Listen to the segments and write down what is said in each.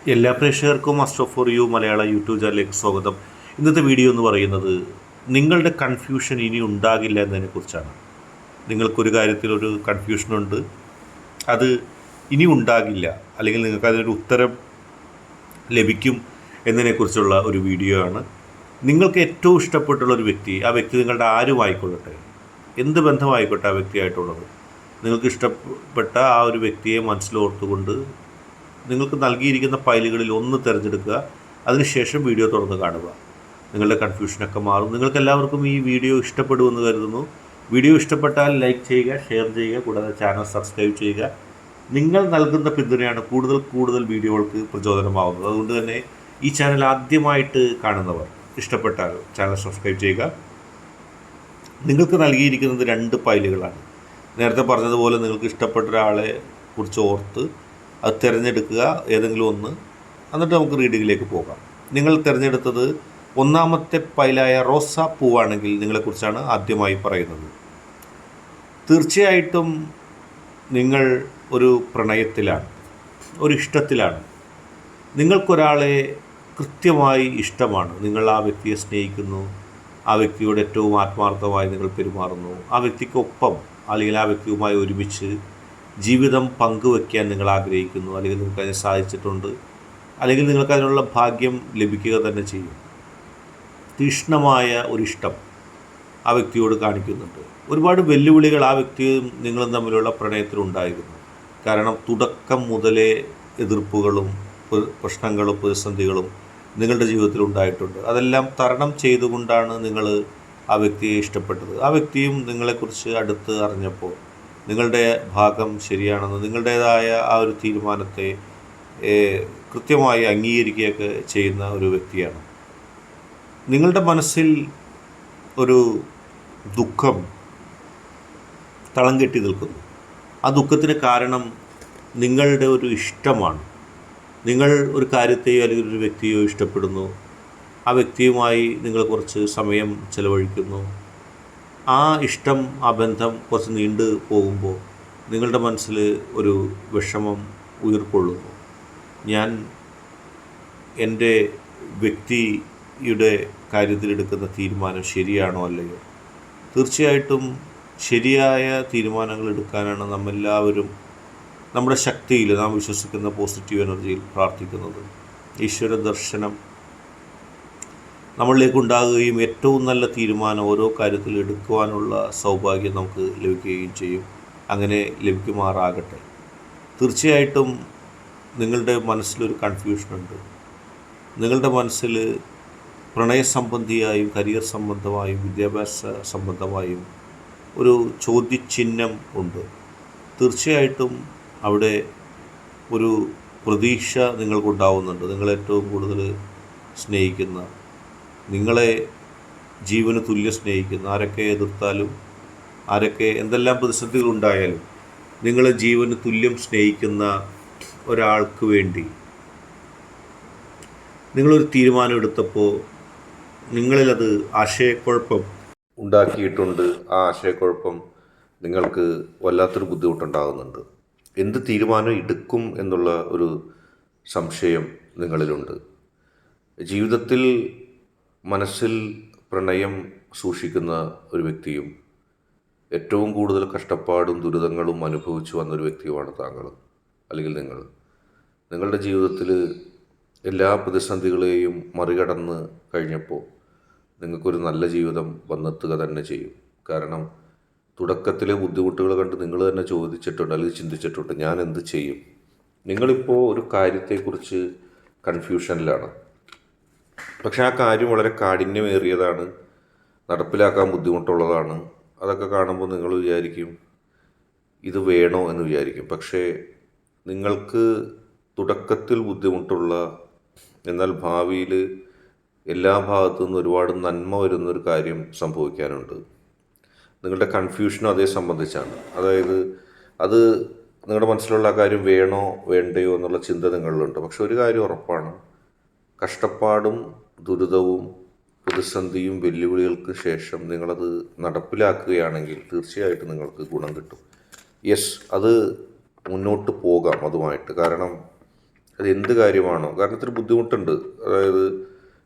എല്ലാ പ്രേക്ഷകർക്കും master for you Malayala YouTube ചാനലിലേക്ക് സ്വാഗതം. ഇന്നത്തെ വീഡിയോ എന്ന് പറയുന്നത് നിങ്ങളുടെ കൺഫ്യൂഷൻ ഇനി ഉണ്ടാകില്ല എന്നതിനെക്കുറിച്ചാണ്. നിങ്ങൾക്കൊരു കാര്യത്തിലൊരു കൺഫ്യൂഷനുണ്ട്, അത് ഇനി ഉണ്ടാകില്ല, അല്ലെങ്കിൽ നിങ്ങൾക്ക് അതിനൊരു ഉത്തരം ലഭിക്കും എന്നതിനെക്കുറിച്ചുള്ള ഒരു വീഡിയോ ആണ്. നിങ്ങൾക്ക് ഏറ്റവും ഇഷ്ടപ്പെട്ടുള്ള ഒരു വ്യക്തി, ആ വ്യക്തി നിങ്ങളുടെ ആരുമായിക്കൊള്ളട്ടെ, എന്ത് ബന്ധമായിക്കോട്ടെ ആ വ്യക്തിയായിട്ടുള്ളത്, നിങ്ങൾക്ക് ഇഷ്ടപ്പെട്ട ആ ഒരു വ്യക്തിയെ മനസ്സിലോർത്തുകൊണ്ട് നിങ്ങൾക്ക് നൽകിയിരിക്കുന്ന ഫയലുകളിൽ ഒന്ന് തിരഞ്ഞെടുക്കുക. അതിനുശേഷം വീഡിയോ തുറന്ന് കാണുക. നിങ്ങളുടെ കൺഫ്യൂഷനൊക്കെ മാറും. നിങ്ങൾക്ക് എല്ലാവർക്കും ഈ വീഡിയോ ഇഷ്ടപ്പെടുമെന്ന് കരുതുന്നു. വീഡിയോ ഇഷ്ടപ്പെട്ടാൽ ലൈക്ക് ചെയ്യുക, ഷെയർ ചെയ്യുക, കൂടാതെ ചാനൽ സബ്സ്ക്രൈബ് ചെയ്യുക. നിങ്ങൾ നൽകുന്ന പിന്തുണയാണ് കൂടുതൽ കൂടുതൽ വീഡിയോകൾക്ക് പ്രചോദനമാവുന്നത്. അതുകൊണ്ട് തന്നെ ഈ ചാനൽ ആദ്യമായിട്ട് കാണുന്നവർ ഇഷ്ടപ്പെട്ടാൽ ചാനൽ സബ്സ്ക്രൈബ് ചെയ്യുക. നിങ്ങൾക്ക് നൽകിയിരിക്കുന്നത് 2 ഫയലുകളാണ്. നേരത്തെ പറഞ്ഞതുപോലെ നിങ്ങൾക്ക് ഇഷ്ടപ്പെട്ട ഒരാളെ കുറിച്ച് ഓർത്ത് അത് തിരഞ്ഞെടുക്കുക, ഏതെങ്കിലും ഒന്ന്. എന്നിട്ട് നമുക്ക് റീഡിങ്ങിലേക്ക് പോകാം. നിങ്ങൾ തിരഞ്ഞെടുത്തത് ഒന്നാമത്തെ ഫയലായ റോസാ പൂവാണെങ്കിൽ നിങ്ങളെക്കുറിച്ചാണ് ആദ്യമായി പറയുന്നത്. തീർച്ചയായിട്ടും നിങ്ങൾ ഒരു പ്രണയത്തിലാണ്, ഒരു ഇഷ്ടത്തിലാണ്. നിങ്ങൾക്കൊരാളെ കൃത്യമായി ഇഷ്ടമാണ്. നിങ്ങൾ ആ വ്യക്തിയെ സ്നേഹിക്കുന്നു, ആ വ്യക്തിയോട് ഏറ്റവും ആത്മാർത്ഥമായി നിങ്ങൾ പെരുമാറുന്നു. ആ വ്യക്തിക്കൊപ്പം അല്ലെങ്കിൽ ആ വ്യക്തിയുമായി ഒരുമിച്ച് ജീവിതം പങ്കുവയ്ക്കാൻ നിങ്ങൾ ആഗ്രഹിക്കുന്നു, അല്ലെങ്കിൽ നിങ്ങൾക്ക് അതിന് സാധിച്ചിട്ടുണ്ട്, അല്ലെങ്കിൽ നിങ്ങൾക്ക് അതിനുള്ള ഭാഗ്യം ലഭിക്കുക തന്നെ ചെയ്യും. തീക്ഷ്ണമായ ഒരിഷ്ടം ആ വ്യക്തിയോട് കാണിക്കുന്നുണ്ട്. ഒരുപാട് വെല്ലുവിളികൾ ആ വ്യക്തിയും നിങ്ങളും തമ്മിലുള്ള പ്രണയത്തിലുണ്ടായിരുന്നു. കാരണം തുടക്കം മുതലേ എതിർപ്പുകളും പ്രശ്നങ്ങളും പ്രതിസന്ധികളും നിങ്ങളുടെ ജീവിതത്തിൽ ഉണ്ടായിട്ടുണ്ട്. അതെല്ലാം തരണം ചെയ്തുകൊണ്ടാണ് നിങ്ങൾ ആ വ്യക്തിയെ ഇഷ്ടപ്പെട്ടത്. ആ വ്യക്തിയും നിങ്ങളെക്കുറിച്ച് അടുത്ത് അറിഞ്ഞപ്പോൾ നിങ്ങളുടെ ഭാഗം ശരിയാണെന്ന്, നിങ്ങളുടേതായ ആ ഒരു തീരുമാനത്തെ കൃത്യമായി അംഗീകരിക്കുകയൊക്കെ ചെയ്യുന്ന ഒരു വ്യക്തിയാണ്. നിങ്ങളുടെ മനസ്സിൽ ഒരു ദുഃഖം തളം കെട്ടി നിൽക്കുന്നു. ആ ദുഃഖത്തിന് കാരണം നിങ്ങളുടെ ഒരു ഇഷ്ടമാണ്. നിങ്ങൾ ഒരു കാര്യത്തെയോ അല്ലെങ്കിൽ ഒരു വ്യക്തിയോ ഇഷ്ടപ്പെടുന്നു, ആ വ്യക്തിയുമായി നിങ്ങൾ കുറച്ച് സമയം ചെലവഴിക്കുന്നു. ആ ഇഷ്ടം, ആ ബന്ധം കുറച്ച് നീണ്ടു പോകുമ്പോൾ നിങ്ങളുടെ മനസ്സിൽ ഒരു വിഷമം ഉയർക്കൊള്ളുന്നു. ഞാൻ എൻ്റെ വ്യക്തിയുടെ കാര്യത്തിലെടുക്കുന്ന തീരുമാനം ശരിയാണോ അല്ലയോ? തീർച്ചയായിട്ടും ശരിയായ തീരുമാനങ്ങൾ എടുക്കാനാണ് നമ്മെല്ലാവരും നമ്മുടെ ശക്തിയിൽ, നാം വിശ്വസിക്കുന്ന പോസിറ്റീവ് എനർജിയിൽ പ്രാർത്ഥിക്കുന്നത്. ഈശ്വര ദർശനം നമ്മളിലേക്ക് ഉണ്ടാകുകയും ഏറ്റവും നല്ല തീരുമാനം ഓരോ കാര്യത്തിൽ എടുക്കുവാനുള്ള സൗഭാഗ്യം നമുക്ക് ലഭിക്കുകയും ചെയ്യും. അങ്ങനെ ലഭിക്കുമാറാകട്ടെ. തീർച്ചയായിട്ടും നിങ്ങളുടെ മനസ്സിലൊരു കൺഫ്യൂഷനുണ്ട്. നിങ്ങളുടെ മനസ്സിൽ പ്രണയസംബന്ധിയായും കരിയർ സംബന്ധമായും വിദ്യാഭ്യാസ സംബന്ധമായും ഒരു ചോദ്യചിഹ്നം ഉണ്ട്. തീർച്ചയായിട്ടും അവിടെ ഒരു പ്രതീക്ഷ നിങ്ങൾക്കുണ്ടാവുന്നുണ്ട്. നിങ്ങളേറ്റവും കൂടുതൽ സ്നേഹിക്കുന്ന, നിങ്ങളെ ജീവന് തുല്യം സ്നേഹിക്കുന്ന, ആരൊക്കെ എതിർത്താലും ആരൊക്കെ എന്തെല്ലാം പ്രതിസന്ധികളുണ്ടായാലും നിങ്ങളെ ജീവന് തുല്യം സ്നേഹിക്കുന്ന ഒരാൾക്ക് വേണ്ടി നിങ്ങളൊരു തീരുമാനം എടുത്തപ്പോൾ നിങ്ങളിലത് ആശയക്കുഴപ്പം ഉണ്ടാക്കിയിട്ടുണ്ട്. ആ ആശയക്കുഴപ്പം നിങ്ങൾക്ക് വല്ലാത്തൊരു ബുദ്ധിമുട്ടുണ്ടാകുന്നുണ്ട്. എന്ത് തീരുമാനം എടുക്കും എന്നുള്ള ഒരു സംശയം നിങ്ങളിലുണ്ട്. ജീവിതത്തിൽ മനസ്സിൽ പ്രണയം സൂക്ഷിക്കുന്ന ഒരു വ്യക്തിയും ഏറ്റവും കൂടുതൽ കഷ്ടപ്പാടും ദുരിതങ്ങളും അനുഭവിച്ചു വന്നൊരു വ്യക്തിയുമാണ് താങ്കൾ, അല്ലെങ്കിൽ നിങ്ങളുടെ ജീവിതത്തിൽ എല്ലാ പ്രതിസന്ധികളെയും മറികടന്ന് കഴിഞ്ഞപ്പോൾ നിങ്ങൾക്കൊരു നല്ല ജീവിതം വന്നെത്തുക തന്നെ ചെയ്യും. കാരണം തുടക്കത്തിലെ ബുദ്ധിമുട്ടുകൾ കണ്ട് നിങ്ങൾ തന്നെ ചോദിച്ചിട്ടുണ്ട്, അല്ലെങ്കിൽ ചിന്തിച്ചിട്ടുണ്ട്, ഞാൻ എന്ത് ചെയ്യും? നിങ്ങളിപ്പോൾ ഒരു കാര്യത്തെക്കുറിച്ച് കൺഫ്യൂഷനിലാണ്. പക്ഷേ ആ കാര്യം വളരെ കാഠിന്യമേറിയതാണ്, നടപ്പിലാക്കാൻ ബുദ്ധിമുട്ടുള്ളതാണ്. അതൊക്കെ കാണുമ്പോൾ നിങ്ങൾ വിചാരിക്കും ഇത് വേണോ എന്ന് വിചാരിക്കും. പക്ഷേ നിങ്ങൾക്ക് തുടക്കത്തിൽ ബുദ്ധിമുട്ടുള്ള, എന്നാൽ ഭാവിയിൽ എല്ലാ ഭാഗത്തു നിന്നും ഒരുപാട് നന്മ വരുന്നൊരു കാര്യം സംഭവിക്കാനുണ്ട്. നിങ്ങളുടെ കൺഫ്യൂഷനും അതേ സംബന്ധിച്ചാണ്. അതായത് അത് നിങ്ങളുടെ മനസ്സിലുള്ള ആ കാര്യം വേണോ വേണ്ടയോ എന്നുള്ള ചിന്ത നിങ്ങളിലുണ്ട്. പക്ഷെ ഒരു കാര്യം ഉറപ്പാണ്, കഷ്ടപ്പാടും ദുരിതവും പ്രതിസന്ധിയും വെല്ലുവിളികൾക്ക് ശേഷം നിങ്ങളത് നടപ്പിലാക്കുകയാണെങ്കിൽ തീർച്ചയായിട്ടും നിങ്ങൾക്ക് ഗുണം കിട്ടും. യെസ്, അത് മുന്നോട്ട് പോകാം അതുമായിട്ട്. കാരണം അത് എന്ത് കാര്യമാണോ, കാരണം ഇത്തിരി ബുദ്ധിമുട്ടുണ്ട്. അതായത്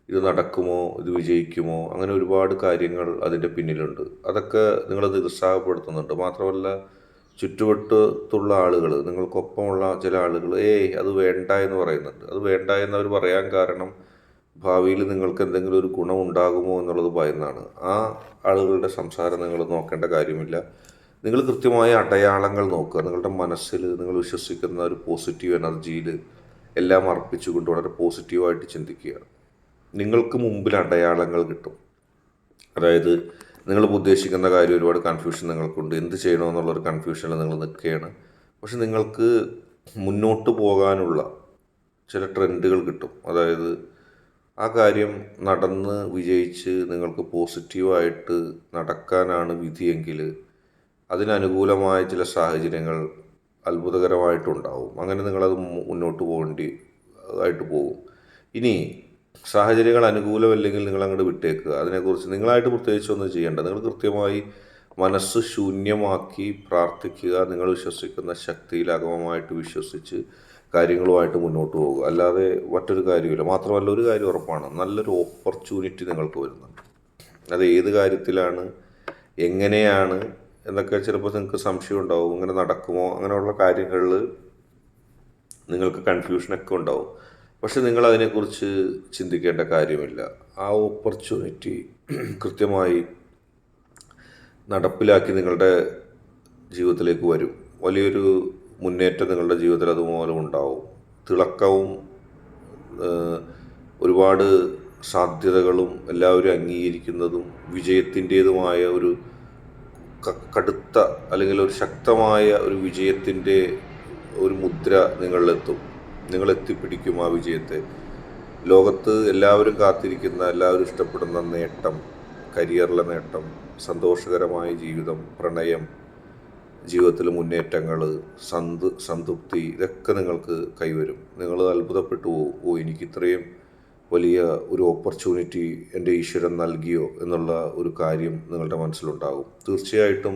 ഇത് നടക്കുമോ, ഇത് വിജയിക്കുമോ, അങ്ങനെ ഒരുപാട് കാര്യങ്ങൾ അതിൻ്റെ പിന്നിലുണ്ട്. അതൊക്കെ നിങ്ങളത് നിരുത്സാഹപ്പെടുത്തുന്നുണ്ട്. മാത്രമല്ല ചുറ്റുവട്ടത്തുള്ള ആളുകൾ, നിങ്ങൾക്കൊപ്പമുള്ള ചില ആളുകൾ അത് വേണ്ട എന്ന് പറയുന്നുണ്ട്. അത് വേണ്ട എന്നവർ പറയാൻ കാരണം ഭാവിയിൽ നിങ്ങൾക്ക് എന്തെങ്കിലും ഒരു ഗുണം ഉണ്ടാകുമോ എന്നുള്ളത് ഭയന്നാണ്. ആ ആളുകളുടെ സംസാരം നിങ്ങൾ നോക്കേണ്ട കാര്യമില്ല. നിങ്ങൾ കൃത്യമായ അടയാളങ്ങൾ നോക്കുക. നിങ്ങളുടെ മനസ്സിൽ നിങ്ങൾ വിശ്വസിക്കുന്ന ഒരു പോസിറ്റീവ് എനർജിയിൽ എല്ലാം അർപ്പിച്ചുകൊണ്ട് വളരെ പോസിറ്റീവായിട്ട് ചിന്തിക്കുക. നിങ്ങൾക്ക് മുമ്പിൽ അടയാളങ്ങൾ കിട്ടും. അതായത് നിങ്ങളിപ്പോൾ ഉദ്ദേശിക്കുന്ന കാര്യം ഒരുപാട് കൺഫ്യൂഷൻ നിങ്ങൾക്കുണ്ട്. എന്ത് ചെയ്യണമെന്നുള്ളൊരു കൺഫ്യൂഷനിൽ നിങ്ങൾ നിൽക്കുകയാണ്. പക്ഷെ നിങ്ങൾക്ക് മുന്നോട്ട് പോകാനുള്ള ചില ട്രെൻഡുകൾ കിട്ടും. അതായത് ആ കാര്യം നടന്ന് വിജയിച്ച് നിങ്ങൾക്ക് പോസിറ്റീവായിട്ട് നടക്കാനാണ് വിധിയെങ്കിൽ അതിനനുകൂലമായ ചില സാഹചര്യങ്ങൾ അത്ഭുതകരമായിട്ടുണ്ടാവും. അങ്ങനെ നിങ്ങളത് മുന്നോട്ട് പോകേണ്ടി ആയിട്ട് പോകും. ഇനി സാഹചര്യങ്ങൾ അനുകൂലമല്ലെങ്കിൽ നിങ്ങൾ അങ്ങോട്ട് വിട്ടേക്കുക. അതിനെക്കുറിച്ച് നിങ്ങളായിട്ട് പ്രത്യേകിച്ച് ഒന്നും ചെയ്യേണ്ട. നിങ്ങൾ കൃത്യമായി മനസ്സ് ശൂന്യമാക്കി പ്രാർത്ഥിക്കുക. നിങ്ങൾ വിശ്വസിക്കുന്ന ശക്തിയിൽ അകമമായിട്ട് വിശ്വസിച്ച് കാര്യങ്ങളുമായിട്ട് മുന്നോട്ട് പോകുക. അല്ലാതെ മറ്റൊരു കാര്യമില്ല. മാത്രമല്ല ഒരു കാര്യം ഉറപ്പാണ്, നല്ലൊരു ഓപ്പർച്യൂണിറ്റി നിങ്ങൾക്ക് വരുന്നുണ്ട്. അത് ഏത് കാര്യത്തിലാണ്, എങ്ങനെയാണ് എന്നൊക്കെ ചിലപ്പോൾ നിങ്ങൾക്ക് സംശയം ഉണ്ടാവും. ഇങ്ങനെ നടക്കുമോ, അങ്ങനെയുള്ള കാര്യങ്ങളിൽ നിങ്ങൾക്ക് കൺഫ്യൂഷനൊക്കെ ഉണ്ടാവും. പക്ഷെ നിങ്ങൾ അതിനെക്കുറിച്ച് ചിന്തിക്കേണ്ട കാര്യമില്ല. ആ ഓപ്പർച്യൂണിറ്റി കൃത്യമായി നടപ്പിലാക്കി നിങ്ങളുടെ ജീവിതത്തിലേക്ക് വരും. വലിയൊരു മുന്നേറ്റം നിങ്ങളുടെ ജീവിതത്തിൽ അതുമൂലം ഉണ്ടാവും. തിളക്കവും ഒരുപാട് സാധ്യതകളും എല്ലാവരും അംഗീകരിക്കുന്നതും വിജയത്തിൻ്റേതുമായ ഒരു കടുത്ത അല്ലെങ്കിൽ ഒരു ശക്തമായ ഒരു വിജയത്തിൻ്റെ ഒരു മുദ്ര നിങ്ങളിലെത്തും. നിങ്ങൾ എത്തിപ്പിടിക്കും ആ വിജയത്തെ. ലോകത്ത് എല്ലാവരും കാത്തിരിക്കുന്ന, എല്ലാവരും ഇഷ്ടപ്പെടുന്ന നേട്ടം, കരിയറിലെ നേട്ടം, സന്തോഷകരമായ ജീവിതം, പ്രണയം, ജീവിതത്തിലെ മുന്നേറ്റങ്ങൾ, സംതൃപ്തി, ഇതൊക്കെ നിങ്ങൾക്ക് കൈവരും. നിങ്ങൾ അത്ഭുതപ്പെട്ടു പോകും. എനിക്കിത്രയും വലിയ ഒരു ഓപ്പർച്യൂണിറ്റി എൻ്റെ ഈശ്വരൻ നൽകിയോ എന്നുള്ള ഒരു കാര്യം നിങ്ങളുടെ മനസ്സിലുണ്ടാകും. തീർച്ചയായിട്ടും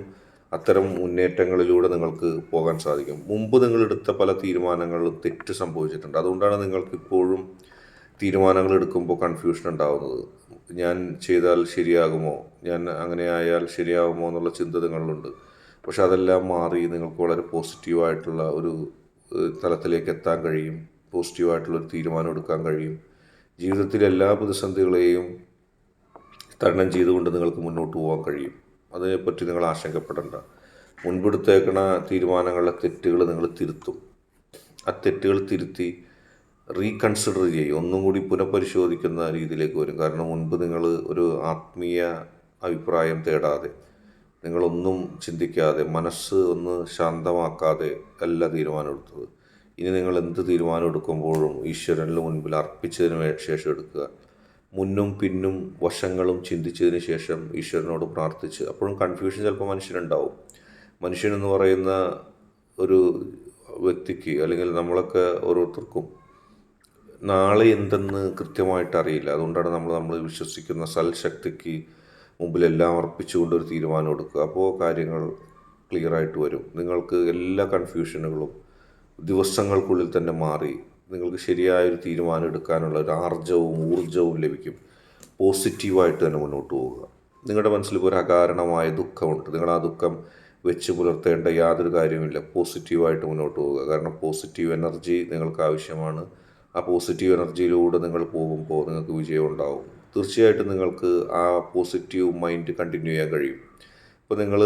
അത്തരം മുന്നേറ്റങ്ങളിലൂടെ നിങ്ങൾക്ക് പോകാൻ സാധിക്കും. മുമ്പ് നിങ്ങളെടുത്ത പല തീരുമാനങ്ങളിലും തെറ്റ് സംഭവിച്ചിട്ടുണ്ട്. അതുകൊണ്ടാണ് നിങ്ങൾക്ക് ഇപ്പോഴും തീരുമാനങ്ങൾ എടുക്കുമ്പോൾ കൺഫ്യൂഷൻ ഉണ്ടാകുന്നത്. ഞാൻ ചെയ്താൽ ശരിയാകുമോ, ഞാൻ അങ്ങനെ ആയാൽ ശരിയാകുമോ എന്നുള്ള ചിന്ത നിങ്ങളിലുണ്ട്. പക്ഷെ അതെല്ലാം മാറി നിങ്ങൾക്ക് വളരെ പോസിറ്റീവായിട്ടുള്ള ഒരു തലത്തിലേക്ക് എത്താൻ കഴിയും. പോസിറ്റീവായിട്ടുള്ളൊരു തീരുമാനം എടുക്കാൻ കഴിയും. ജീവിതത്തിലെ എല്ലാ പ്രതിസന്ധികളെയും തരണം ചെയ്തുകൊണ്ട് നിങ്ങൾക്ക് മുന്നോട്ട് പോകാൻ കഴിയും. അതിനെപ്പറ്റി നിങ്ങൾ ആശങ്കപ്പെടേണ്ട. മുൻപെടുത്തേക്കണ തീരുമാനങ്ങളിലെ തെറ്റുകൾ നിങ്ങൾ തിരുത്തും. ആ തെറ്റുകൾ തിരുത്തി റീകൺസിഡർ ചെയ്യും. ഒന്നും കൂടി പുനഃപരിശോധിക്കുന്ന രീതിയിലേക്ക് വരും. കാരണം മുൻപ് നിങ്ങൾ ഒരു ആത്മീയ അഭിപ്രായം തേടാതെ, നിങ്ങളൊന്നും ചിന്തിക്കാതെ, മനസ്സ് ഒന്ന് ശാന്തമാക്കാതെ അല്ല തീരുമാനമെടുത്തത്. ഇനി നിങ്ങൾ എന്ത് തീരുമാനം എടുക്കുമ്പോഴും ഈശ്വരന് മുൻപിൽ അർപ്പിച്ചതിന് ശേഷം എടുക്കുക. മുന്നും പിന്നും വശങ്ങളും ചിന്തിച്ചതിന് ശേഷം ഈശ്വരനോട് പ്രാർത്ഥിച്ച്. അപ്പോഴും കൺഫ്യൂഷൻ ചിലപ്പോൾ മനുഷ്യനുണ്ടാവും. മനുഷ്യനെന്ന് പറയുന്ന ഒരു വ്യക്തിക്ക്, അല്ലെങ്കിൽ നമ്മളൊക്കെ ഓരോരുത്തർക്കും നാളെ എന്തെന്ന് കൃത്യമായിട്ട് അറിയില്ല. അതുകൊണ്ടാണ് നമ്മൾ വിശ്വസിക്കുന്ന സൽശക്തിക്ക് മുമ്പിലെല്ലാം അർപ്പിച്ചുകൊണ്ടൊരു തീരുമാനം എടുക്കുക. അപ്പോൾ കാര്യങ്ങൾ ക്ലിയറായിട്ട് വരും. നിങ്ങൾക്ക് എല്ലാ കൺഫ്യൂഷനുകളും ദിവസങ്ങൾക്കുള്ളിൽ തന്നെ മാറി നിങ്ങൾക്ക് ശരിയായൊരു തീരുമാനം എടുക്കാനുള്ള ഒരു ആർജവും ഊർജവും ലഭിക്കും. പോസിറ്റീവായിട്ട് തന്നെ മുന്നോട്ട് പോവുക. നിങ്ങളുടെ മനസ്സിൽ ഇപ്പോൾ ഒരു അകാരണമായ ദുഃഖമുണ്ട്. നിങ്ങൾ ആ ദുഃഖം വെച്ച് പുലർത്തേണ്ട യാതൊരു കാര്യമില്ല. പോസിറ്റീവായിട്ട് മുന്നോട്ട് പോവുക. കാരണം പോസിറ്റീവ് എനർജി നിങ്ങൾക്ക് ആവശ്യമാണ്. ആ പോസിറ്റീവ് എനർജിയിലൂടെ നിങ്ങൾ പോകുമ്പോൾ നിങ്ങൾക്ക് വിജയം ഉണ്ടാവും. തീർച്ചയായിട്ടും നിങ്ങൾക്ക് ആ പോസിറ്റീവ് മൈൻഡ് കണ്ടിന്യൂ ചെയ്യാൻ കഴിയും. ഇപ്പോൾ നിങ്ങൾ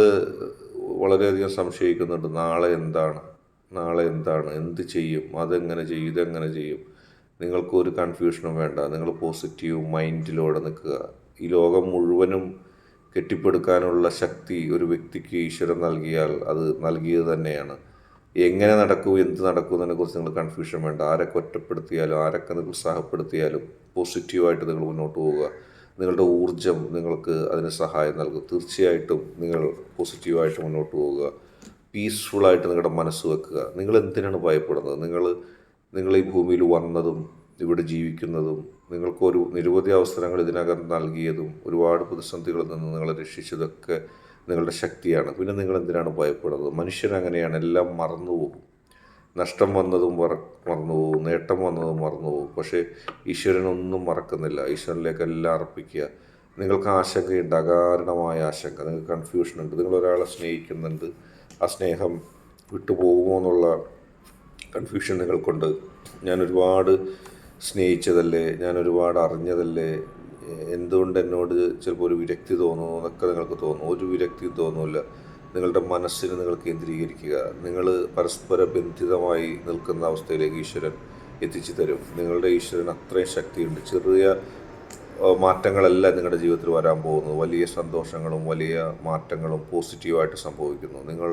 വളരെയധികം സംശയിക്കുന്നുണ്ട്, നാളെ എന്താണ്, എന്ത് ചെയ്യും, അതെങ്ങനെ ചെയ്യും, ഇതെങ്ങനെ ചെയ്യും. നിങ്ങൾക്കൊരു കൺഫ്യൂഷനും വേണ്ട. നിങ്ങൾ പോസിറ്റീവ് മൈൻഡിലൂടെ നിൽക്കുക. ഈ ലോകം മുഴുവനും കെട്ടിപ്പടുക്കാനുള്ള ശക്തി ഒരു വ്യക്തിക്ക് ഈശ്വരൻ നൽകിയാൽ അത് നൽകിയത് തന്നെയാണ്. എങ്ങനെ നടക്കൂ, എന്ത് നടക്കൂ എന്നതിനെക്കുറിച്ച് നിങ്ങൾ കൺഫ്യൂഷൻ വേണ്ട. ആരൊക്കെ ഒറ്റപ്പെടുത്തിയാലും ആരൊക്കെ നിങ്ങൾ ഉത്സാഹപ്പെടുത്തിയാലും പോസിറ്റീവായിട്ട് നിങ്ങൾ മുന്നോട്ട് പോവുക. നിങ്ങളുടെ ഊർജം നിങ്ങൾക്ക് അതിന് സഹായം നൽകും. തീർച്ചയായിട്ടും നിങ്ങൾ പോസിറ്റീവായിട്ട് മുന്നോട്ട് പോവുക. പീസ്ഫുള്ളായിട്ട് നിങ്ങളുടെ മനസ്സ് വെക്കുക. നിങ്ങൾ എന്തിനാണ് ഭയപ്പെടുന്നത്? നിങ്ങൾ ഈ ഭൂമിയിൽ വന്നതും ഇവിടെ ജീവിക്കുന്നതും നിങ്ങൾക്കൊരു നിരവധി അവസരങ്ങൾ ഇതിനകം നൽകിയതും ഒരുപാട് പ്രതിസന്ധികളിൽ നിന്ന് നിങ്ങളെ നഷ്ടം വന്നതും മറന്നു പോകും, നേട്ടം വന്നതും മറന്നു പോകും. പക്ഷേ ഈശ്വരനൊന്നും മറക്കുന്നില്ല. ഈശ്വരനിലേക്ക് എല്ലാം അർപ്പിക്കുക. നിങ്ങൾക്ക് ആശങ്കയുണ്ട്, അകാരണമായ ആശങ്ക, നിങ്ങൾക്ക് കൺഫ്യൂഷനുണ്ട്, നിങ്ങളൊരാളെ സ്നേഹിക്കുന്നുണ്ട്, ആ സ്നേഹം വിട്ടുപോകുമോ എന്നുള്ള കൺഫ്യൂഷൻ നിങ്ങൾക്കുണ്ട്. ഞാൻ ഒരുപാട് സ്നേഹിച്ചതല്ലേ, ഞാൻ ഒരുപാട് അറിഞ്ഞതല്ലേ, എന്തുകൊണ്ട് എന്നോട് ചിലപ്പോൾ ഒരു വിരക്തി തോന്നുന്നു എന്നൊക്കെ നിങ്ങൾക്ക് തോന്നും. ഒരു വിരക്തിയും തോന്നില്ല. നിങ്ങളുടെ മനസ്സിനെ നിങ്ങൾ കേന്ദ്രീകരിക്കുക. നിങ്ങൾ പരസ്പര ബന്ധിതമായി നിൽക്കുന്ന അവസ്ഥയിലേക്ക് ഈശ്വരൻ എത്തിച്ചു തരും. നിങ്ങളുടെ ഈശ്വരൻ അത്രയും ശക്തിയുണ്ട്. ചെറിയ മാറ്റങ്ങളല്ല നിങ്ങളുടെ ജീവിതത്തിൽ വരാൻ പോകുന്നത്. വലിയ സന്തോഷങ്ങളും വലിയ മാറ്റങ്ങളും പോസിറ്റീവായിട്ട് സംഭവിക്കുന്നു. നിങ്ങൾ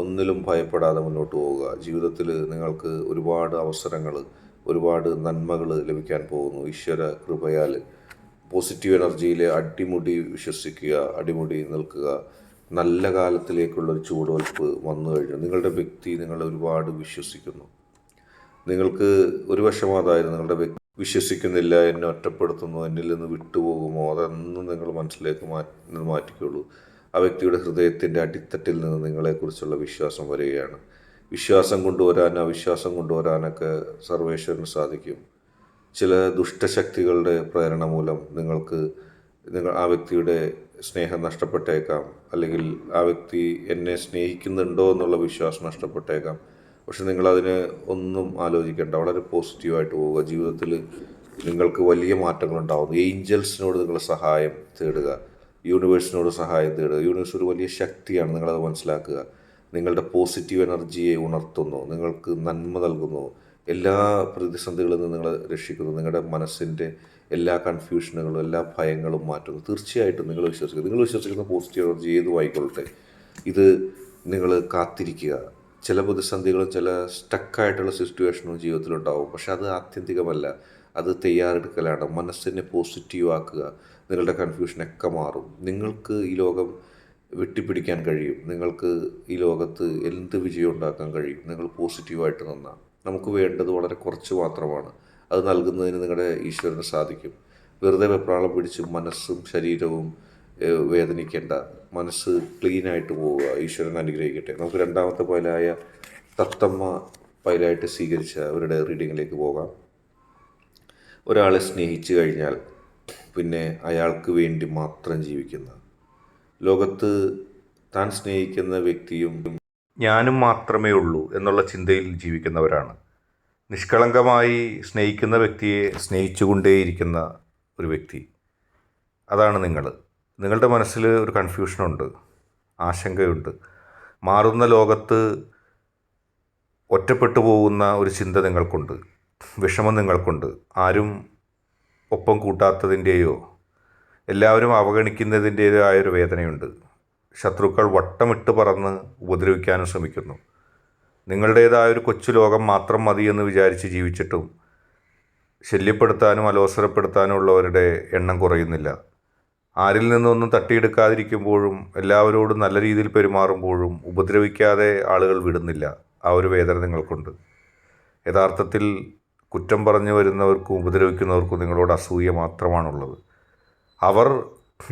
ഒന്നിലും ഭയപ്പെടാതെ മുന്നോട്ട് പോവുക. ജീവിതത്തിൽ നിങ്ങൾക്ക് ഒരുപാട് അവസരങ്ങൾ, ഒരുപാട് നന്മകൾ ലഭിക്കാൻ പോകുന്നു ഈശ്വര കൃപയാൽ. പോസിറ്റീവ് എനർജിയിൽ അടിമുടി വിശ്വസിക്കുക, അടിമുടി നിൽക്കുക. നല്ല കാലത്തിലേക്കുള്ളൊരു ചുവടുവയ്പ്പ് വന്നു കഴിഞ്ഞു. നിങ്ങളുടെ വ്യക്തി നിങ്ങളെ ഒരുപാട് വിശ്വസിക്കുന്നു. നിങ്ങൾക്ക് ഒരു വശം അതായിരുന്നു, നിങ്ങളുടെ വ്യക്തി വിശ്വസിക്കുന്നില്ല, എന്നെ ഒറ്റപ്പെടുത്തുന്നു, എന്നിൽ നിന്ന് വിട്ടുപോകുമോ, അതൊന്നും നിങ്ങൾ മനസ്സിലേക്ക് മാറ്റിക്കോളൂ. ആ വ്യക്തിയുടെ ഹൃദയത്തിൻ്റെ അടിത്തട്ടിൽ നിന്ന് നിങ്ങളെക്കുറിച്ചുള്ള വിശ്വാസം വരികയാണ്. വിശ്വാസം കൊണ്ടുവരാൻ, അവിശ്വാസം കൊണ്ടുവരാനൊക്കെ സർവേശ്വരന് സാധിക്കും. ചില ദുഷ്ടശക്തികളുടെ പ്രേരണ മൂലം നിങ്ങൾ ആ വ്യക്തിയുടെ സ്നേഹം നഷ്ടപ്പെട്ടേക്കാം, അല്ലെങ്കിൽ ആ വ്യക്തി എന്നെ സ്നേഹിക്കുന്നുണ്ടോ എന്നുള്ള വിശ്വാസം നഷ്ടപ്പെട്ടേക്കാം. പക്ഷെ നിങ്ങളതിനെ ഒന്നും ആലോചിക്കേണ്ട, വളരെ പോസിറ്റീവായിട്ട് പോവുക. ജീവിതത്തിൽ നിങ്ങൾക്ക് വലിയ മാറ്റങ്ങളുണ്ടാകും. ഏഞ്ചൽസിനോട് നിങ്ങൾ സഹായം തേടുക, യൂണിവേഴ്സിനോട് സഹായം തേടുക. യൂണിവേഴ്സ് ഒരു വലിയ ശക്തിയാണ്, നിങ്ങളത് മനസ്സിലാക്കുക. നിങ്ങളുടെ പോസിറ്റീവ് എനർജിയെ ഉണർത്തുന്നു, നിങ്ങൾക്ക് നന്മ നൽകുന്നു, എല്ലാ പ്രതിസന്ധികളിൽ നിന്ന് നിങ്ങളെ രക്ഷിക്കുന്നു, നിങ്ങളുടെ മനസ്സിൻ്റെ എല്ലാ കൺഫ്യൂഷനുകളും എല്ലാ ഭയങ്ങളും മാറ്റുന്നു. തീർച്ചയായിട്ടും നിങ്ങൾ വിശ്വസിക്കുന്ന പോസിറ്റീവ് എനർജി ഏതുമായിക്കൊള്ളട്ടെ, ഇത് നിങ്ങൾ കാത്തിരിക്കുക. ചില പ്രതിസന്ധികളും ചില സ്റ്റക്കായിട്ടുള്ള സിറ്റുവേഷനും ജീവിതത്തിലുണ്ടാവും. പക്ഷെ അത് ആത്യന്തികമല്ല, അത് തയ്യാറെടുക്കലാണ്. മനസ്സിനെ പോസിറ്റീവ് ആക്കുക, നിങ്ങളുടെ കൺഫ്യൂഷനൊക്കെ മാറും. നിങ്ങൾക്ക് ഈ ലോകം വെട്ടിപ്പിടിക്കാൻ കഴിയും. നിങ്ങൾക്ക് ഈ ലോകത്ത് എന്ത് വിജയം ഉണ്ടാക്കാൻ കഴിയും നിങ്ങൾ പോസിറ്റീവായിട്ട് നിന്നാൽ. നമുക്ക് വേണ്ടത് വളരെ കുറച്ച് മാത്രമാണ്. അത് നൽകുന്നതിന് നിങ്ങളുടെ ഈശ്വരന് സാധിക്കും. വെറുതെ വെപ്രാളം പിടിച്ച് മനസ്സും ശരീരവും വേദനിക്കേണ്ട. മനസ്സ് ക്ലീനായിട്ട് പോവുക. ഈശ്വരൻ അനുഗ്രഹിക്കട്ടെ. നമുക്ക് രണ്ടാമത്തെ പൈലായ തത്തമ്മ പൈലായിട്ട് സ്വീകരിച്ച അവരുടെ റീഡിങ്ങിലേക്ക് പോകാം. ഒരാളെ സ്നേഹിച്ചു കഴിഞ്ഞാൽ പിന്നെ അയാൾക്ക് വേണ്ടി മാത്രം ജീവിക്കുന്ന, ലോകത്ത് താൻ സ്നേഹിക്കുന്ന വ്യക്തിയും ഞാനും മാത്രമേ ഉള്ളൂ എന്നുള്ള ചിന്തയിൽ ജീവിക്കുന്നവരാണ്. നിഷ്കളങ്കമായി സ്നേഹിക്കുന്ന വ്യക്തിയെ സ്നേഹിച്ചുകൊണ്ടേയിരിക്കുന്ന ഒരു വ്യക്തി, അതാണ് നിങ്ങൾ. നിങ്ങളുടെ മനസ്സിൽ ഒരു കൺഫ്യൂഷനുണ്ട്, ആശങ്കയുണ്ട്. മാറുന്ന ലോകത്ത് ഒറ്റപ്പെട്ടു പോകുന്ന ഒരു ചിന്ത നിങ്ങൾക്കുണ്ട്, വിഷമം നിങ്ങൾക്കുണ്ട്. ആരും ഒപ്പം കൂട്ടാത്തതിൻ്റെയോ എല്ലാവരും അവഗണിക്കുന്നതിൻ്റെയോ ആയൊരു വേദനയുണ്ട്. ശത്രുക്കൾ വട്ടമിട്ട് പറന്ന് ഉപദ്രവിക്കാനും ശ്രമിക്കുന്നു. നിങ്ങളുടേതായൊരു കൊച്ചു ലോകം മാത്രം മതിയെന്ന് വിചാരിച്ച് ജീവിച്ചിട്ടും ശല്യപ്പെടുത്താനും അലോസരപ്പെടുത്താനും ഉള്ളവരുടെ എണ്ണം കുറയുന്നില്ല. ആരിൽ നിന്നൊന്നും തട്ടിയെടുക്കാതിരിക്കുമ്പോഴും എല്ലാവരോടും നല്ല രീതിയിൽ പെരുമാറുമ്പോഴും ഉപദ്രവിക്കാതെ ആളുകൾ വിടുന്നില്ല. ആ ഒരു വേദന നിങ്ങൾക്കുണ്ട്. യഥാർത്ഥത്തിൽ കുറ്റം പറഞ്ഞു വരുന്നവർക്കും ഉപദ്രവിക്കുന്നവർക്കും നിങ്ങളോട് അസൂയ മാത്രമാണുള്ളത്. അവർ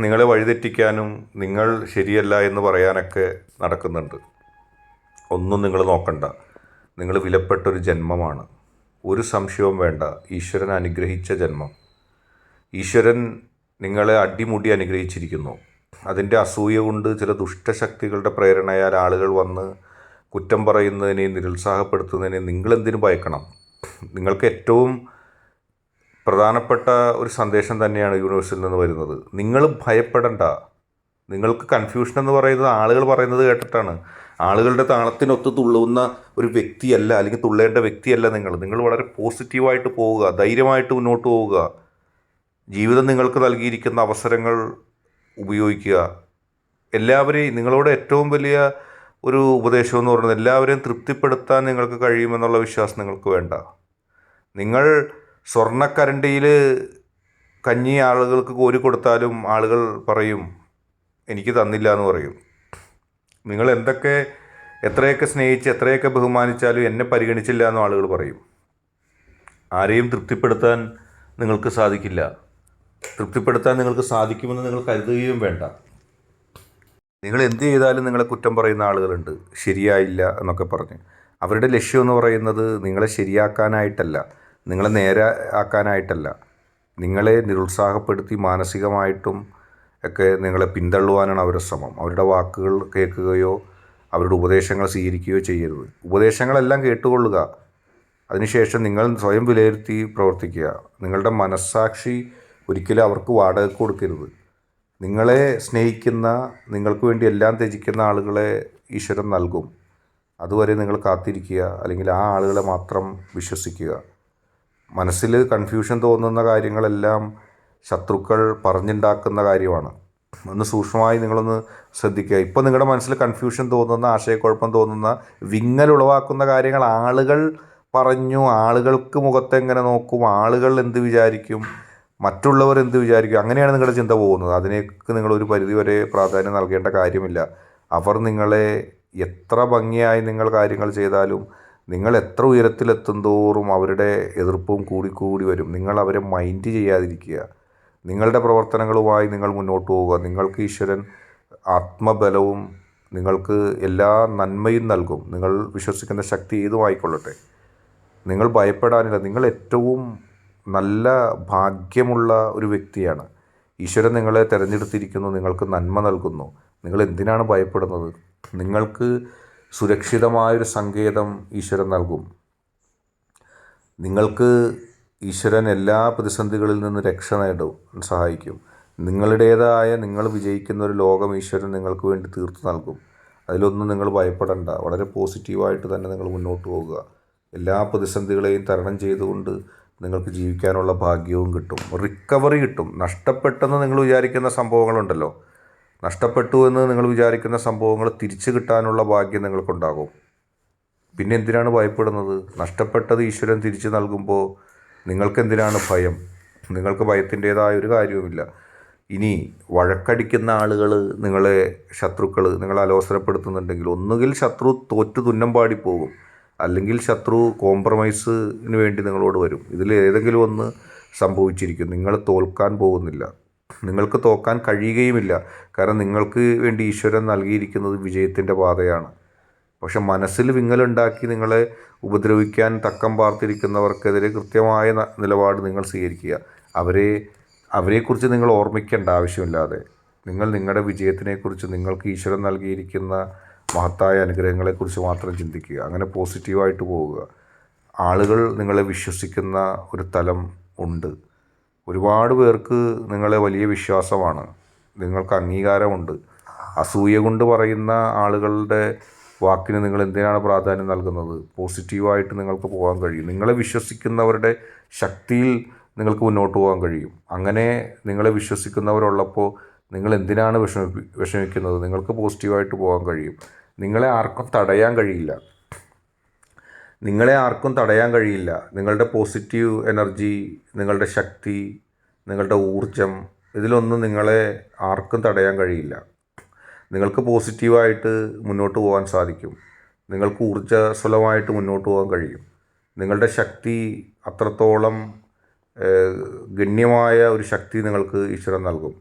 നിങ്ങളെ വഴിതെറ്റിക്കാനും നിങ്ങൾ ശരിയല്ല എന്ന് പറയാനൊക്കെ നടക്കുന്നുണ്ട്. ഒന്നും നിങ്ങൾ നോക്കണ്ട. നിങ്ങൾ വിലപ്പെട്ടൊരു ജന്മമാണ്, ഒരു സംശയവും വേണ്ട. ഈശ്വരൻ അനുഗ്രഹിച്ച ജന്മം. ഈശ്വരൻ നിങ്ങളെ അടിമുടി അനുഗ്രഹിച്ചിരിക്കുന്നു. അതിൻ്റെ അസൂയ കൊണ്ട് ചില ദുഷ്ടശക്തികളുടെ പ്രേരണയാൽ ആളുകൾ വന്ന് കുറ്റം പറയുന്നതിനെയും നിരുത്സാഹപ്പെടുത്തുന്നതിനെയും നിങ്ങളെന്തിനു ഭയക്കണം? നിങ്ങൾക്ക് ഏറ്റവും പ്രധാനപ്പെട്ട ഒരു സന്ദേശം തന്നെയാണ് യൂണിവേഴ്സിൽ നിന്ന് വരുന്നത്. നിങ്ങൾ ഭയപ്പെടണ്ട. നിങ്ങൾക്ക് കൺഫ്യൂഷൻ എന്ന് പറയുന്നത് ആളുകൾ പറയുന്നത് കേട്ടിട്ടാണ്. ആളുകളുടെ താളത്തിനൊത്ത് തുള്ളുന്ന ഒരു വ്യക്തിയല്ല, അല്ലെങ്കിൽ തുള്ളേണ്ട വ്യക്തിയല്ല നിങ്ങൾ വളരെ പോസിറ്റീവായിട്ട് പോവുക, ധൈര്യമായിട്ട് മുന്നോട്ട് പോവുക. ജീവിതം നിങ്ങൾക്ക് നൽകിയിരിക്കുന്ന അവസരങ്ങൾ ഉപയോഗിക്കുക. എല്ലാവരെയും, നിങ്ങളോട് ഏറ്റവും വലിയ ഒരു ഉപദേശം എന്ന് പറയുന്നത് എല്ലാവരെയും തൃപ്തിപ്പെടുത്താൻ നിങ്ങൾക്ക് കഴിയുമെന്നുള്ള വിശ്വാസം നിങ്ങൾക്ക് വേണ്ട. നിങ്ങൾ സ്വർണ്ണക്കരണ്ടിയിൽ കഞ്ഞി ആളുകൾക്ക് കോരി കൊടുത്താലും ആളുകൾ പറയും എനിക്ക് തന്നില്ല എന്ന് പറയും. നിങ്ങൾ എത്രയൊക്കെ സ്നേഹിച്ച് എത്രയൊക്കെ ബഹുമാനിച്ചാലും എന്നെ പരിഗണിച്ചില്ല എന്നും ആളുകൾ പറയും. ആരെയും തൃപ്തിപ്പെടുത്താൻ നിങ്ങൾക്ക് സാധിക്കില്ല. തൃപ്തിപ്പെടുത്താൻ നിങ്ങൾക്ക് സാധിക്കുമെന്ന് നിങ്ങൾ കരുതുകയും വേണ്ട. നിങ്ങൾ എന്ത് ചെയ്താലും നിങ്ങളെ കുറ്റം പറയുന്ന ആളുകളുണ്ട്, ശരിയായില്ല എന്നൊക്കെ പറഞ്ഞ്. അവരുടെ ലക്ഷ്യം എന്ന് പറയുന്നത് നിങ്ങളെ ശരിയാക്കാനായിട്ടല്ല, നിങ്ങളെ നേരെ ആക്കാനായിട്ടല്ല, നിങ്ങളെ നിരുത്സാഹപ്പെടുത്തി മാനസികമായിട്ടും ഒക്കെ നിങ്ങളെ പിന്തള്ളുവാനാണ് അവരുടെ ശ്രമം. അവരുടെ വാക്കുകൾ കേൾക്കുകയോ അവരുടെ ഉപദേശങ്ങൾ സ്വീകരിക്കുകയോ ചെയ്യരുത്. ഉപദേശങ്ങളെല്ലാം കേട്ടുകൊള്ളുക, അതിനുശേഷം നിങ്ങൾ സ്വയം വിലയിരുത്തി പ്രവർത്തിക്കുക. നിങ്ങളുടെ മനസ്സാക്ഷി ഒരിക്കലും അവർക്ക് വാടകയ്ക്ക് കൊടുക്കരുത്. നിങ്ങളെ സ്നേഹിക്കുന്ന, നിങ്ങൾക്ക് വേണ്ടി എല്ലാം ത്യജിക്കുന്ന ആളുകളെ ഈശ്വരൻ നൽകും. അതുവരെ നിങ്ങൾ കാത്തിരിക്കുക, അല്ലെങ്കിൽ ആ ആളുകളെ മാത്രം വിശ്വസിക്കുക. മനസ്സിൽ കൺഫ്യൂഷൻ തോന്നുന്ന കാര്യങ്ങളെല്ലാം ശത്രുക്കൾ പറഞ്ഞുണ്ടാക്കുന്ന കാര്യമാണ്. ഒന്ന് സൂക്ഷ്മമായി നിങ്ങളൊന്ന് ശ്രദ്ധിക്കുക. ഇപ്പോൾ നിങ്ങളുടെ മനസ്സിൽ കൺഫ്യൂഷൻ തോന്നുന്ന, ആശയക്കുഴപ്പം തോന്നുന്ന, വിങ്ങൽ ഉളവാക്കുന്ന കാര്യങ്ങൾ ആളുകൾ പറഞ്ഞു, ആളുകൾക്ക് മുഖത്തെങ്ങനെ നോക്കും, ആളുകൾ എന്ത് വിചാരിക്കും, മറ്റുള്ളവർ എന്ത് വിചാരിക്കും, അങ്ങനെയാണ് നിങ്ങളുടെ ചിന്ത പോകുന്നത്. അതിനേക്ക് നിങ്ങളൊരു പരിധിവരെ പ്രാധാന്യം നൽകേണ്ട കാര്യമില്ല. അവർ നിങ്ങളെ എത്ര ഭംഗിയായി നിങ്ങൾ കാര്യങ്ങൾ ചെയ്താലും, നിങ്ങൾ എത്ര ഉയരത്തിലെത്തും തോറും അവരുടെ എതിർപ്പും കൂടിക്കൂടി വരും. നിങ്ങൾ അവരെ മൈൻഡ് ചെയ്യാതിരിക്കുക. നിങ്ങളുടെ പ്രവർത്തനങ്ങളുമായി നിങ്ങൾ മുന്നോട്ട് പോവുക. നിങ്ങൾക്ക് ഈശ്വരൻ ആത്മബലവും നിങ്ങൾക്ക് എല്ലാ നന്മയും നൽകും. നിങ്ങൾ വിശ്വസിക്കുന്ന ശക്തി ഏതുമായിക്കൊള്ളട്ടെ, നിങ്ങൾ ഭയപ്പെടാനില്ല. നിങ്ങൾ ഏറ്റവും നല്ല ഭാഗ്യമുള്ള ഒരു വ്യക്തിയാണ്. ഈശ്വരൻ നിങ്ങളെ തിരഞ്ഞെടുത്തിരിക്കുന്നു, നിങ്ങൾക്ക് നന്മ നൽകുന്നു. നിങ്ങൾ എന്തിനാണ് ഭയപ്പെടുന്നത്? നിങ്ങൾക്ക് സുരക്ഷിതമായൊരു സങ്കേതം ഈശ്വരൻ നൽകും. നിങ്ങൾക്ക് ഈശ്വരൻ എല്ലാ പ്രതിസന്ധികളിൽ നിന്ന് രക്ഷ നേടും സഹായിക്കും. നിങ്ങളുടേതായ, നിങ്ങൾ വിജയിക്കുന്ന ഒരു ലോകം ഈശ്വരൻ നിങ്ങൾക്ക് വേണ്ടി തീർത്തു നൽകും. അതിലൊന്നും നിങ്ങൾ ഭയപ്പെടണ്ട. വളരെ പോസിറ്റീവായിട്ട് തന്നെ നിങ്ങൾ മുന്നോട്ട് പോകുക. എല്ലാ പ്രതിസന്ധികളെയും തരണം ചെയ്തുകൊണ്ട് നിങ്ങൾക്ക് ജീവിക്കാനുള്ള ഭാഗ്യവും കിട്ടും. റിക്കവറി കിട്ടും. നഷ്ടപ്പെട്ടെന്ന് നിങ്ങൾ വിചാരിക്കുന്ന സംഭവങ്ങളുണ്ടല്ലോ, നഷ്ടപ്പെട്ടു എന്ന് നിങ്ങൾ വിചാരിക്കുന്ന സംഭവങ്ങൾ തിരിച്ചു കിട്ടാനുള്ള ഭാഗ്യം നിങ്ങൾക്കുണ്ടാകും. പിന്നെ എന്തിനാണ് ഭയപ്പെടുന്നത്? നഷ്ടപ്പെട്ടത് ഈശ്വരൻ തിരിച്ചു നൽകുമ്പോൾ നിങ്ങൾക്കെന്തിനാണ് ഭയം? നിങ്ങൾക്ക് ഭയത്തിൻ്റേതായ ഒരു കാര്യവുമില്ല. ഇനി വഴക്കടിക്കുന്ന ആളുകൾ, നിങ്ങളെ ശത്രുക്കൾ നിങ്ങളെ അലോസരപ്പെടുത്തുന്നുണ്ടെങ്കിൽ, ഒന്നുകിൽ ശത്രു തോറ്റു തുന്നം പാടിപ്പോകും, അല്ലെങ്കിൽ ശത്രു കോംപ്രമൈസിന് വേണ്ടി നിങ്ങളോട് വരും. ഇതിൽ ഏതെങ്കിലും ഒന്ന് സംഭവിച്ചിരിക്കും. നിങ്ങൾ തോൽക്കാൻ പോകുന്നില്ല, നിങ്ങൾക്ക് തോൽക്കാൻ കഴിയുകയുമില്ല. കാരണം നിങ്ങൾക്ക് വേണ്ടി ഈശ്വരൻ നൽകിയിരിക്കുന്നത് വിജയത്തിൻ്റെ പാതയാണ്. പക്ഷെ മനസ്സിൽ വിങ്ങലുണ്ടാക്കി നിങ്ങളെ ഉപദ്രവിക്കാൻ തക്കം പാർത്തിരിക്കുന്നവർക്കെതിരെ കൃത്യമായ നിലപാട് നിങ്ങൾ സ്വീകരിക്കുക. അവരെക്കുറിച്ച് നിങ്ങൾ ഓർമ്മിക്കേണ്ട ആവശ്യമില്ലാതെ നിങ്ങൾ നിങ്ങളുടെ വിജയത്തിനെക്കുറിച്ച്, നിങ്ങൾക്ക് ഈശ്വരൻ നൽകിയിരിക്കുന്ന മഹത്തായ അനുഗ്രഹങ്ങളെക്കുറിച്ച് മാത്രം ചിന്തിക്കുക. അങ്ങനെ പോസിറ്റീവായിട്ട് പോവുക. ആളുകൾ നിങ്ങളെ വിശ്വസിക്കുന്ന ഒരു തലം ഉണ്ട്. ഒരുപാട് പേർക്ക് നിങ്ങളെ വലിയ വിശ്വാസമാണ്, നിങ്ങൾക്ക് അംഗീകാരമുണ്ട്. അസൂയ കൊണ്ട് പറയുന്ന ആളുകളുടെ വാക്കിന് നിങ്ങൾ എന്തിനാണ് പ്രാധാന്യം നൽകുന്നത്? പോസിറ്റീവായിട്ട് നിങ്ങൾക്ക് പോകാൻ കഴിയും. നിങ്ങളെ വിശ്വസിക്കുന്നവരുടെ ശക്തിയിൽ നിങ്ങൾക്ക് മുന്നോട്ട് പോകാൻ കഴിയും. അങ്ങനെ നിങ്ങളെ വിശ്വസിക്കുന്നവരുള്ളപ്പോൾ നിങ്ങൾ എന്തിനാണ് വിഷമിക്കുന്നത്? നിങ്ങൾക്ക് പോസിറ്റീവായിട്ട് പോകാൻ കഴിയും. നിങ്ങളെ ആർക്കും തടയാൻ കഴിയില്ല. നിങ്ങളുടെ പോസിറ്റീവ് എനർജി, നിങ്ങളുടെ ശക്തി, നിങ്ങളുടെ ഊർജം, ഇതിലൊന്നും നിങ്ങളെ ആർക്കും തടയാൻ കഴിയില്ല. നിങ്ങൾക്ക് പോസിറ്റീവായിട്ട് മുന്നോട്ട് പോകാൻ സാധിക്കും. നിങ്ങൾക്ക് ഊർജ്ജസ്വലമായിട്ട് മുന്നോട്ട് പോകാൻ കഴിയും. നിങ്ങളുടെ ശക്തി അത്രത്തോളം ഗണ്യമായ ഒരു ശക്തി നിങ്ങൾക്ക് ഈശ്വരൻ നൽകും.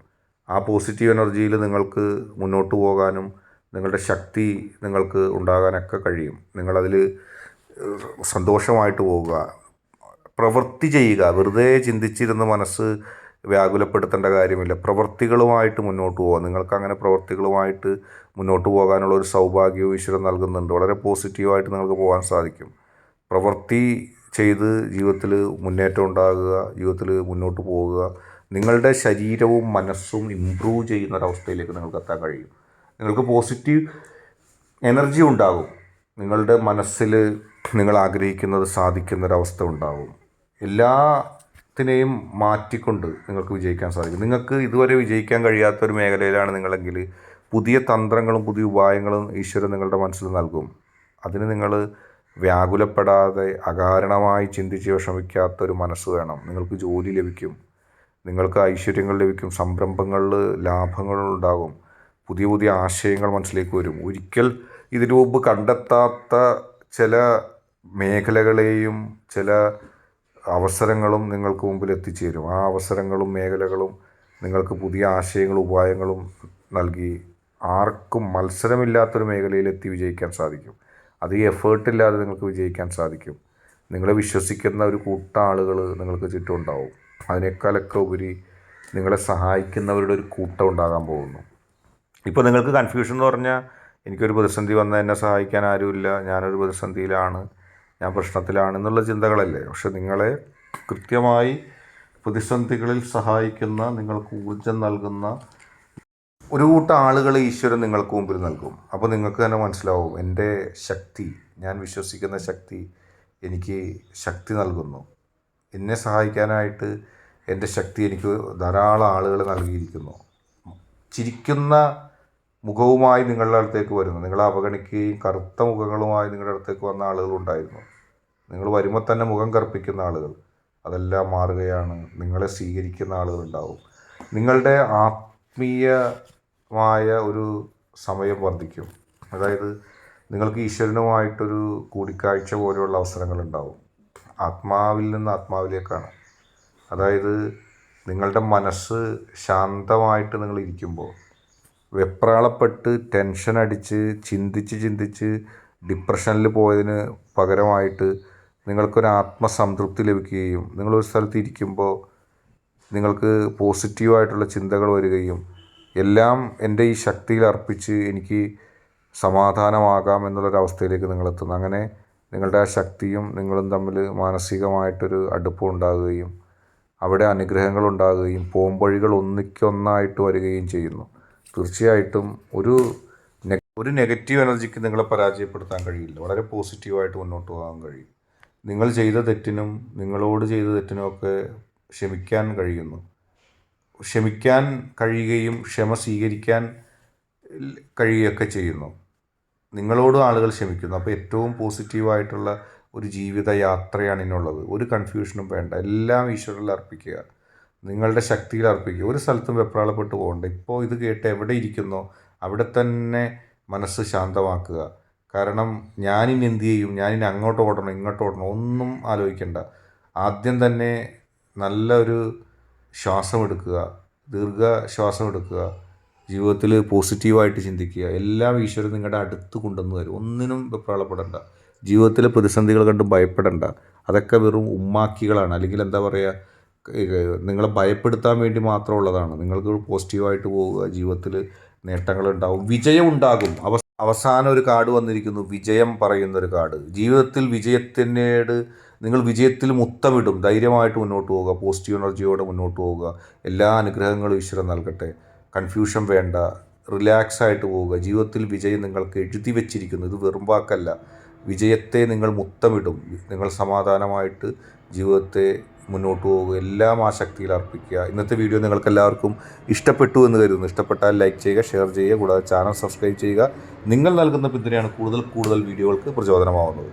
ആ പോസിറ്റീവ് എനർജിയിൽ നിങ്ങൾക്ക് മുന്നോട്ട് പോകാനും നിങ്ങളുടെ ശക്തി നിങ്ങൾക്ക് ഉണ്ടാകാനൊക്കെ കഴിയും. നിങ്ങളതിൽ സന്തോഷമായിട്ട് പോവുക, പ്രവൃത്തി ചെയ്യുക. വെറുതെ ചിന്തിച്ചിരുന്ന് മനസ്സ് വ്യാകുലപ്പെടുത്തേണ്ട കാര്യമില്ല. പ്രവൃത്തികളുമായിട്ട് മുന്നോട്ട് പോവുക. നിങ്ങൾക്കങ്ങനെ പ്രവൃത്തികളുമായിട്ട് മുന്നോട്ട് പോകാനുള്ള ഒരു സൗഭാഗ്യവും ഈശ്വരൻ നൽകുന്നുണ്ട്. വളരെ പോസിറ്റീവായിട്ട് നിങ്ങൾക്ക് പോകാൻ സാധിക്കും. പ്രവൃത്തി ചെയ്ത് ജീവിതത്തിൽ മുന്നേറ്റം ഉണ്ടാകുക, ജീവിതത്തിൽ മുന്നോട്ട് പോവുക. നിങ്ങളുടെ ശരീരവും മനസ്സും ഇമ്പ്രൂവ് ചെയ്യുന്ന ഒരവസ്ഥയിലേക്ക് നിങ്ങൾക്ക് എത്താൻ കഴിയും. നിങ്ങൾക്ക് പോസിറ്റീവ് എനർജി ഉണ്ടാകും. നിങ്ങളുടെ മനസ്സിൽ നിങ്ങൾ ആഗ്രഹിക്കുന്നത് സാധിക്കുന്നൊരവസ്ഥ ഉണ്ടാകും. എല്ലാത്തിനെയും മാറ്റിക്കൊണ്ട് നിങ്ങൾക്ക് വിജയിക്കാൻ സാധിക്കും. നിങ്ങൾക്ക് ഇതുവരെ വിജയിക്കാൻ കഴിയാത്തൊരു മേഖലയിലാണ് നിങ്ങളെങ്കിൽ പുതിയ തന്ത്രങ്ങളും പുതിയ ഉപായങ്ങളും ഈശ്വരൻ നിങ്ങളുടെ മനസ്സിൽ നൽകും. അതിന് നിങ്ങൾ വ്യാകുലപ്പെടാതെ അകാരണമായി ചിന്തിച്ച് വിഷമിക്കാത്തൊരു മനസ്സ് വേണം. നിങ്ങൾക്ക് ജോലി ലഭിക്കും, നിങ്ങൾക്ക് ഐശ്വര്യങ്ങൾ ലഭിക്കും, സംരംഭങ്ങളിൽ ലാഭങ്ങൾ ഉണ്ടാകും, പുതിയ പുതിയ ആശയങ്ങൾ മനസ്സിലേക്ക് വരും. ഒരിക്കൽ ഇതിനു മുമ്പ് കണ്ടെത്താത്ത ചില മേഖലകളെയും ചില അവസരങ്ങളും നിങ്ങൾക്ക് മുമ്പിൽ എത്തിച്ചേരും. ആ അവസരങ്ങളും മേഖലകളും നിങ്ങൾക്ക് പുതിയ ആശയങ്ങളും ഉപായങ്ങളും നൽകി ആർക്കും മത്സരമില്ലാത്തൊരു മേഖലയിൽ എത്തി വിജയിക്കാൻ സാധിക്കും. അത് ഈ എഫേർട്ടില്ലാതെ നിങ്ങൾക്ക് വിജയിക്കാൻ സാധിക്കും. നിങ്ങളെ വിശ്വസിക്കുന്ന ഒരു കൂട്ടം ആളുകൾ നിങ്ങൾക്ക് ചുറ്റും ഉണ്ടാവും. അതിനേക്കാളൊക്കെ ഉപരി നിങ്ങളെ സഹായിക്കുന്നവരുടെ ഒരു കൂട്ടം ഉണ്ടാകാൻ പോകുന്നു. ഇപ്പോൾ നിങ്ങൾക്ക് കൺഫ്യൂഷൻ എന്ന് പറഞ്ഞാൽ എനിക്കൊരു പ്രതിസന്ധി വന്നാൽ എന്നെ സഹായിക്കാൻ ആരുമില്ല, ഞാനൊരു പ്രതിസന്ധിയിലാണ്, ഞാൻ പ്രശ്നത്തിലാണ് എന്നുള്ള ചിന്തകളല്ലേ. പക്ഷെ നിങ്ങളെ കൃത്യമായി പ്രതിസന്ധികളിൽ സഹായിക്കുന്ന, നിങ്ങൾക്ക് ഊർജം നൽകുന്ന ഒരു കൂട്ടം ആളുകൾ ഈശ്വരൻ നിങ്ങൾക്ക് മുമ്പിൽ നൽകും. അപ്പോൾ നിങ്ങൾക്ക് തന്നെ മനസ്സിലാവും, എൻ്റെ ശക്തി, ഞാൻ വിശ്വസിക്കുന്ന ശക്തി എനിക്ക് ശക്തി നൽകുന്നു. എന്നെ സഹായിക്കാനായിട്ട് എൻ്റെ ശക്തി എനിക്ക് ധാരാളം ആളുകൾ നൽകിയിരിക്കുന്നു. ചിരിക്കുന്ന മുഖവുമായി നിങ്ങളുടെ അടുത്തേക്ക് വരുന്നു. നിങ്ങളെ അവഗണിക്കുകയും കറുത്ത മുഖങ്ങളുമായി നിങ്ങളുടെ അടുത്തേക്ക് വന്ന ആളുകളുണ്ടായിരുന്നു. നിങ്ങൾ വരുമ്പോൾ തന്നെ മുഖം കറുപ്പിക്കുന്ന ആളുകൾ അതെല്ലാം മാറുകയാണ്. നിങ്ങളെ സ്വീകരിക്കുന്ന ആളുകളുണ്ടാവും. നിങ്ങളുടെ ആത്മീയമായ ഒരു സമയം വർദ്ധിക്കും. അതായത് നിങ്ങൾക്ക് ഈശ്വരനുമായിട്ടൊരു കൂടിക്കാഴ്ച പോലെയുള്ള അവസരങ്ങളുണ്ടാവും. ആത്മാവിൽ നിന്ന് ആത്മാവിലേക്കാണ്. അതായത് നിങ്ങളുടെ മനസ്സ് ശാന്തമായിട്ട് നിങ്ങൾ ഇരിക്കുമ്പോൾ, വെപ്രാളപ്പെട്ട് ടെൻഷൻ അടിച്ച് ചിന്തിച്ച് ഡിപ്രഷനിൽ പോയതിന് പകരമായിട്ട് നിങ്ങൾക്കൊരു ആത്മസംതൃപ്തി ലഭിക്കുകയും നിങ്ങളൊരു സ്ഥലത്ത് ഇരിക്കുമ്പോൾ നിങ്ങൾക്ക് പോസിറ്റീവായിട്ടുള്ള ചിന്തകൾ വരികയും എല്ലാം എൻ്റെ ഈ ശക്തിയിൽ അർപ്പിച്ച് എനിക്ക് സമാധാനമാകാം എന്നുള്ളൊരവസ്ഥയിലേക്ക് നിങ്ങളെത്തുന്നു. അങ്ങനെ നിങ്ങളുടെ ആ ശക്തിയും നിങ്ങളും തമ്മിൽ മാനസികമായിട്ടൊരു അടുപ്പം ഉണ്ടാകുകയും അവിടെ അനുഗ്രഹങ്ങളുണ്ടാകുകയും പോംവഴികൾ ഒന്നിക്കൊന്നായിട്ട് വരികയും ചെയ്യുന്നു. തീർച്ചയായിട്ടും ഒരു നെഗറ്റീവ് എനർജിക്ക് നിങ്ങളെ പരാജയപ്പെടുത്താൻ കഴിയില്ല. വളരെ പോസിറ്റീവായിട്ട് മുന്നോട്ട് പോകാൻ കഴിയും. നിങ്ങൾ ചെയ്ത തെറ്റിനും നിങ്ങളോട് ചെയ്ത തെറ്റിനുമൊക്കെ ക്ഷമിക്കാൻ കഴിയുന്നു. ക്ഷമിക്കാൻ കഴിയുകയും ക്ഷമ സ്വീകരിക്കാൻ കഴിയുകയൊക്കെ ചെയ്യുന്നു. നിങ്ങളോടും ആളുകൾ ക്ഷമിക്കുന്നു. അപ്പോൾ ഏറ്റവും പോസിറ്റീവായിട്ടുള്ള ഒരു ജീവിത യാത്രയാണ് ഇനിയുള്ളത്. ഒരു കൺഫ്യൂഷനും വേണ്ട. എല്ലാം ഈശ്വരനിൽ അർപ്പിക്കുക, നിങ്ങളുടെ ശക്തിയിൽ അർപ്പിക്കുക. ഒരു സ്ഥലത്തും വെപ്രാളപ്പെട്ട് പോകണ്ട. ഇപ്പോൾ ഇത് കേട്ട് എവിടെ ഇരിക്കുന്നോ അവിടെ തന്നെ മനസ്സ് ശാന്തമാക്കുക. കാരണം ഞാനിനി എന്ത് ചെയ്യും, ഞാനിനി അങ്ങോട്ട് ഓടണം ഇങ്ങോട്ട് ഓടണം ഒന്നും ആലോചിക്കേണ്ട. ആദ്യം തന്നെ നല്ലൊരു ശ്വാസമെടുക്കുക, ദീർഘശ്വാസം എടുക്കുക, ജീവിതത്തിൽ പോസിറ്റീവായിട്ട് ചിന്തിക്കുക. എല്ലാം ഈശ്വരൻ നിങ്ങളുടെ അടുത്ത് കൊണ്ടുവന്ന് തരും. ഒന്നിനും വെപ്രാളപ്പെടേണ്ട. ജീവിതത്തിലെ പ്രതിസന്ധികൾ കണ്ട് ഭയപ്പെടേണ്ട. അതൊക്കെ വെറും ഉമ്മാക്കികളാണ്. അല്ലെങ്കിൽ എന്താ പറയുക, നിങ്ങളെ ഭയപ്പെടുത്താൻ വേണ്ടി മാത്രമുള്ളതാണ്. നിങ്ങൾക്ക് പോസിറ്റീവായിട്ട് പോവുക, ജീവിതത്തിൽ നേട്ടങ്ങളുണ്ടാവും, വിജയം ഉണ്ടാകും. അവസാനം ഒരു കാർഡ് വന്നിരിക്കുന്നു, വിജയം പറയുന്നൊരു കാർഡ്. ജീവിതത്തിൽ വിജയത്തിനോട് നിങ്ങൾ വിജയത്തിൽ മുത്തമിടും. ധൈര്യമായിട്ട് മുന്നോട്ട് പോവുക, പോസിറ്റീവ് എനർജിയോടെ മുന്നോട്ട് പോവുക. എല്ലാ അനുഗ്രഹങ്ങളും ഈശ്വരൻ നൽകട്ടെ. കൺഫ്യൂഷൻ വേണ്ട, റിലാക്സ് ആയിട്ട് പോവുക. ജീവിതത്തിൽ വിജയം നിങ്ങൾക്ക് എഴുതി വെച്ചിരിക്കുന്നു. ഇത് വെറും വാക്കല്ല. വിജയത്തെ നിങ്ങൾ മുത്തമിടും. നിങ്ങൾ സമാധാനമായിട്ട് ജീവിതത്തെ മുന്നോട്ട് പോവുക. എല്ലാം ആ ശക്തിയിൽ അർപ്പിക്കുക. ഇന്നത്തെ വീഡിയോ നിങ്ങൾക്ക് എല്ലാവർക്കും ഇഷ്ടപ്പെട്ടു എന്ന് കരുതുന്നു. ഇഷ്ടപ്പെട്ടാൽ ലൈക്ക് ചെയ്യുക, ഷെയർ ചെയ്യുക, കൂടാതെ ചാനൽ സബ്സ്ക്രൈബ് ചെയ്യുക. നിങ്ങൾ നൽകുന്ന പിന്തുണയാണ് കൂടുതൽ വീഡിയോകൾക്ക് പ്രചോദനമാവുന്നത്.